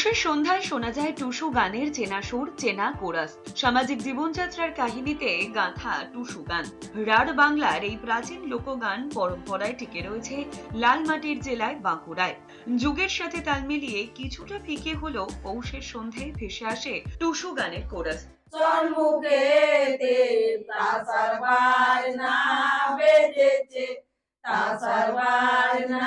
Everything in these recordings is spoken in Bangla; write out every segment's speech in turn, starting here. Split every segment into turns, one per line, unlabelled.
পৌষের সন্ধ্যায় শোনা যায় টুসু গানের চেনা সুর, চেনা কোরাস। সামাজিক জীবনযাত্রার কাহিনীতে গাঁথা টুসু গান। রাঢ় বাংলার এই প্রাচীন লোকগান পরম্পরায় টিকে রয়েছে লালমাটির জেলায় বাঁকুড়ায়। যুগের সাথে তাল মিলিয়ে কিছুটা ফিকে হলেও পৌষের সন্ধ্যায় ভেসে আসে টুসু গানের কোরাস।
চন্মুখেতে তাসার বাজনা বেজেছে, তাসার বাজনা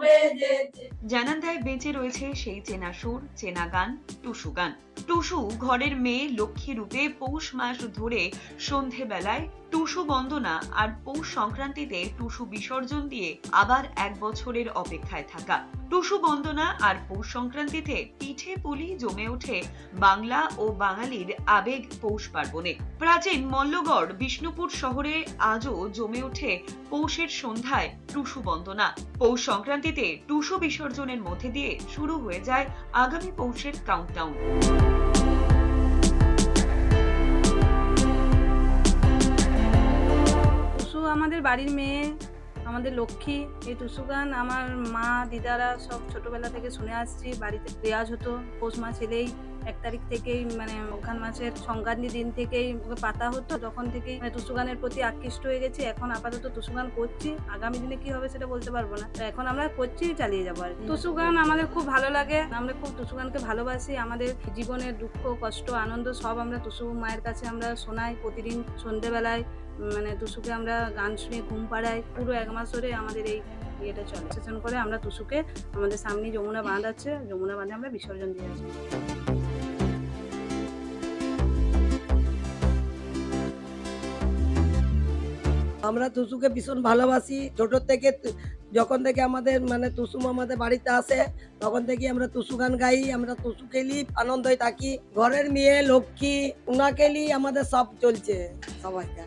বেজেছে।
জানান দেয় বেঁচে রয়েছে সেই চেনা সুর, চেনা গান, টুসু গান। টুসু ঘরের মেয়ে লক্ষ্মী রূপে পৌষ মাস ধরে সন্ধেবেলায় টুসু বন্দনা আর পৌষ সংক্রান্তিতে টুসু বিসর্জন দিয়ে আবার এক বছরের অপেক্ষায় থাকা। টুসু বন্দনা আর পৌষ সংক্রান্তিতে পিঠে পুলি জমে ওঠে বাংলা ও বাঙালির আবেগ পৌষ পার্বণে। প্রাচীন মল্লগড় বিষ্ণুপুর শহরে আজও জমে ওঠে পৌষের সন্ধ্যায় টুসু বন্দনা। পৌষ সংক্রান্তিতে টুসু বিসর্জনের মধ্যে দিয়ে শুরু হয়ে যায় আগামী পৌষের কাউন্টডাউন।
টুসু আমাদের বাড়ির মেয়ে, আমাদের লক্ষ্মী। এই টুসু গান আমার মা দিদারা সব ছোটবেলা থেকে শুনে আসছি। বাড়িতে রেয়াজ হতো পৌষ মাস এলেই, 1 তারিখ থেকেই মানে অঘ্রান মাসের সংক্রান্তি দিন থেকেই ওকে পাতা হতো। তখন থেকেই টুসু গানের প্রতি আকৃষ্ট হয়ে গেছি। এখন আপাতত টুসু গান করছি, আগামী দিনে কি হবে সেটা বলতে পারবো না। তো এখন আমরা করছি, চালিয়ে যাবো আর কি। টুসু গান আমাদের খুব ভালো লাগে, আমরা খুব টুসু গানকে ভালোবাসি। আমাদের জীবনের দুঃখ, কষ্ট, আনন্দ সব আমরা টুসু মায়ের কাছে আমরা শোনাই। প্রতিদিন সন্ধ্যেবেলায় মানে টুসুকে আমরা গান শুনে ঘুম পাড়াই। পুরো 1 মাস ধরে আমাদের এই ইয়েটা চলে। সেশন করে আমরা টুসুকে আমাদের সামনে যমুনা বাঁধ আছে, যমুনা বাঁধে আমরা বিসর্জন দিয়ে আসি।
আমরা টুসুকে ভীষণ ভালোবাসি। ছোট থেকে যখন থেকে আমাদের মানে টুসু আমাদের বাড়িতে আসে তখন থেকে আমরা টুসু গান গাই। আমরা টুসু খেলি, আনন্দই থাকি। ঘরের মেয়ে লক্ষ্মী উনাকে নিয়ে আমাদের সব চলছে। সবাইকে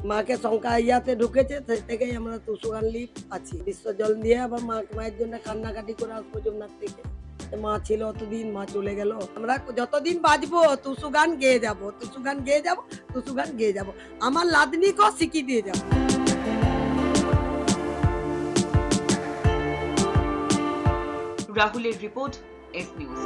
মাকে সংখ্যা ইয়াতে ঢুকেছে, সেই থেকেই আমরা টুসু গান নিয়ে আছি। বিসর্জন দিয়ে আবার মায়ের জন্য কান্নাকাটি করে আসবো যমুনার থেকে। মা ছিল অতদিন, মা চলে গেল। আমরা যতদিন বাজবো টুসু গান গেয়ে যাবো, টুসু গান গেয়ে যাবো, টুসু গান গেয়ে যাবো। আমার লাদনিকেও শিখিয়ে দিয়ে যাবো।
রাহুলের রিপোর্ট, এস নিউজ।